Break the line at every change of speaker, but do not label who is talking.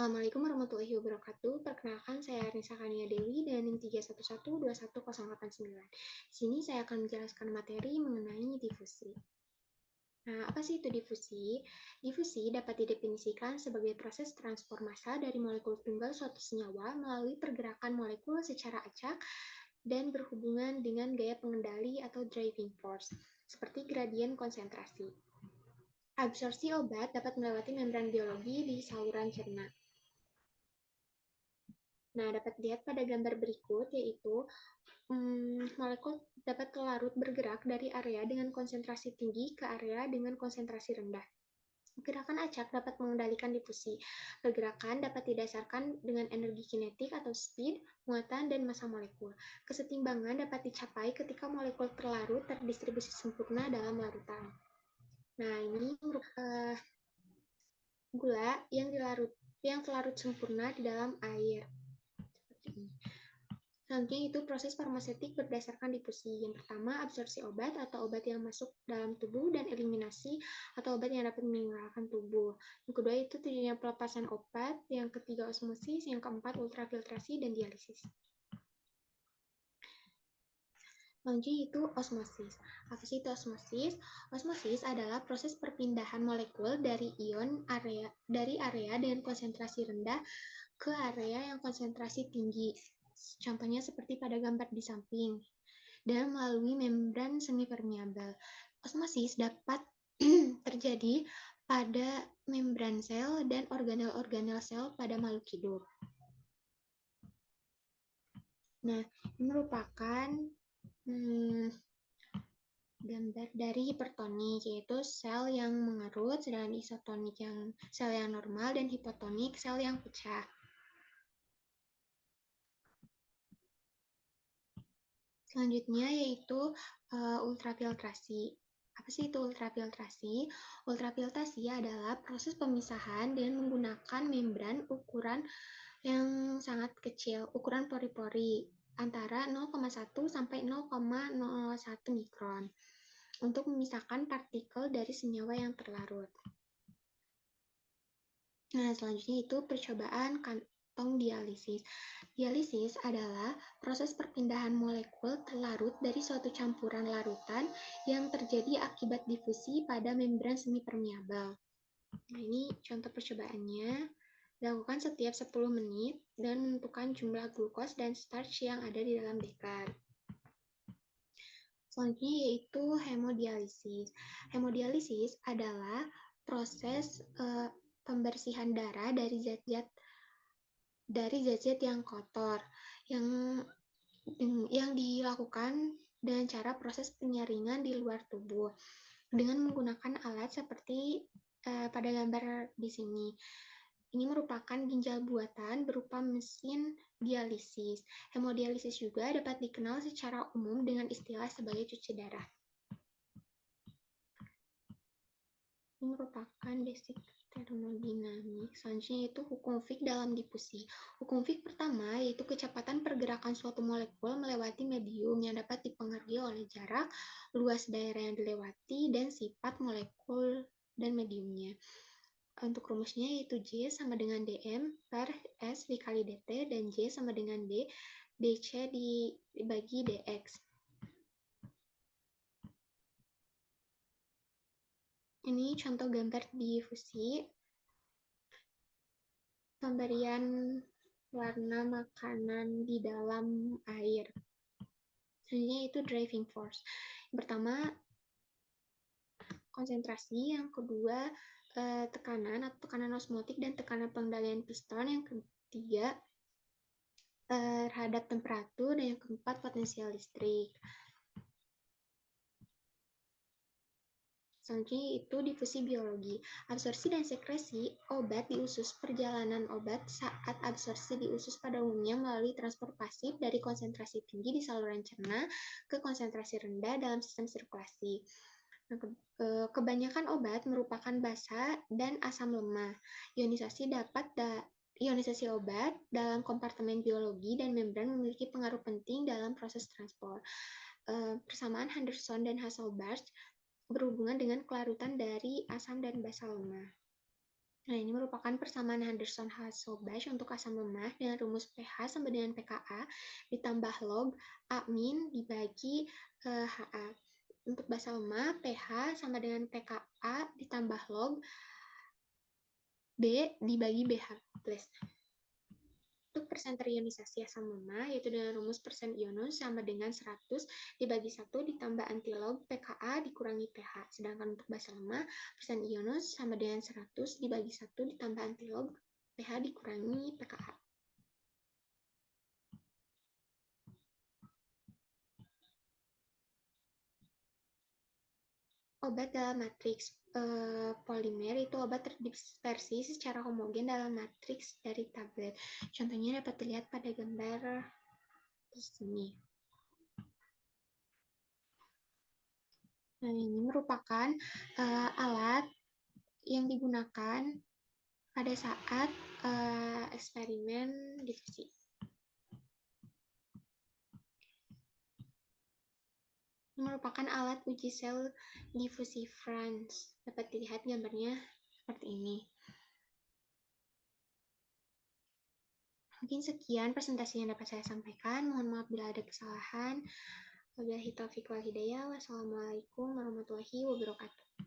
Assalamualaikum warahmatullahi wabarakatuh. Perkenalkan, saya Arnisa Kania Dewi dan NIM 311211089. Di sini saya akan menjelaskan materi mengenai difusi. Nah, apa sih itu difusi? Difusi dapat didefinisikan sebagai proses transfer massa dari molekul tunggal suatu senyawa melalui pergerakan molekul secara acak dan berhubungan dengan gaya pengendali atau driving force, seperti gradien konsentrasi. Absorpsi obat dapat melewati membran biologi di saluran cerna. Nah, dapat dilihat pada gambar berikut, yaitu molekul dapat larut bergerak dari area dengan konsentrasi tinggi ke area dengan konsentrasi rendah. Gerakan acak dapat mengendalikan difusi. Pergerakan dapat didasarkan dengan energi kinetik atau speed, muatan, dan massa molekul. Kesetimbangan dapat dicapai ketika molekul terlarut terdistribusi sempurna dalam larutan. Nah, ini gula yang terlarut sempurna di dalam air. Selanjutnya itu proses farmaseutik berdasarkan difusi. Yang pertama, absorpsi obat atau obat yang masuk dalam tubuh dan eliminasi atau obat yang dapat meninggalkan tubuh. Yang kedua itu tujuannya pelepasan obat. Yang ketiga osmosis. Yang keempat ultrafiltrasi dan dialisis. Selanjutnya itu osmosis. Apa sih itu osmosis? Osmosis adalah proses perpindahan molekul dari area dengan konsentrasi rendah ke area yang konsentrasi tinggi. Contohnya seperti pada gambar di samping. Dan melalui membran semipermeabel. Osmosis dapat terjadi pada membran sel dan organel-organel sel pada makhluk hidup. Nah, ini merupakan gambar dari hipertonik, yaitu sel yang mengerut, sedangkan isotonik yang sel yang normal, dan hipotonik sel yang pecah. Selanjutnya yaitu ultrafiltrasi. Apa sih itu ultrafiltrasi? Ultrafiltrasi adalah proses pemisahan dengan menggunakan membran ukuran yang sangat kecil, ukuran pori-pori antara 0,1 sampai 0,01 mikron untuk memisahkan partikel dari senyawa yang terlarut. Nah, selanjutnya itu percobaan kantong dialisis. Dialisis adalah proses perpindahan molekul terlarut dari suatu campuran larutan yang terjadi akibat difusi pada membran semipermeabel. Nah, ini contoh percobaannya. Dilakukan setiap 10 menit dan menentukan jumlah glukos dan starch yang ada di dalam beker. Selanjutnya yaitu hemodialisis. Hemodialisis adalah proses pembersihan darah dari zat-zat yang kotor yang dilakukan dengan cara proses penyaringan di luar tubuh dengan menggunakan alat seperti pada gambar di sini. Ini merupakan ginjal buatan berupa mesin dialisis. Hemodialisis juga dapat dikenal secara umum dengan istilah sebagai cuci darah. Ini merupakan basic termodinamik. Selanjutnya yaitu hukum Fick dalam difusi. Hukum Fick pertama yaitu kecepatan pergerakan suatu molekul melewati medium yang dapat dipengaruhi oleh jarak, luas daerah yang dilewati, dan sifat molekul dan mediumnya. Untuk rumusnya yaitu J sama dengan dm per S dikali dt, dan J sama dengan D, dc dibagi dx. Ini contoh gambar difusi. Pemberian warna makanan di dalam air. Selanjutnya itu driving force. Yang pertama, konsentrasi. Yang kedua, tekanan atau tekanan osmotik dan tekanan pengendalian piston. Yang ketiga, terhadap temperatur. Dan yang keempat, potensial listrik. Selanjutnya itu difusi biologi. Absorpsi dan sekresi obat di usus. Perjalanan obat saat absorpsi di usus pada umumnya melalui transport pasif dari konsentrasi tinggi di saluran cerna ke konsentrasi rendah dalam sistem sirkulasi. Kebanyakan obat merupakan basa dan asam lemah. Ionisasi obat dalam kompartemen biologi dan membran memiliki pengaruh penting dalam proses transport. Persamaan Henderson dan Hasselbalch berhubungan dengan kelarutan dari asam dan basa lemah. Nah, ini merupakan persamaan Henderson-Hasselbalch untuk asam lemah dengan rumus pH sama dengan pKa ditambah log A min dibagi HA. Untuk basa lemah, pH sama dengan pKa ditambah log B dibagi BH plus. Untuk persen terionisasi asam lemah, yaitu dengan rumus persen ionus sama dengan 100 dibagi 1 ditambah antilog pKa dikurangi pH. Sedangkan untuk basa lemah, persen ionus sama dengan 100 dibagi 1 ditambah antilog pH dikurangi pKa. Obat dalam matriks polimer itu obat terdispersi secara homogen dalam matriks dari tablet. Contohnya dapat dilihat pada gambar di sini. Nah, ini merupakan alat yang digunakan pada saat eksperimen difusi. Ini merupakan alat uji sel difusi France. Dapat dilihat gambarnya seperti ini. Mungkin sekian presentasi yang dapat saya sampaikan. Mohon maaf bila ada kesalahan. Wabillahi taufiq wal hidayah. Wassalamualaikum warahmatullahi wabarakatuh.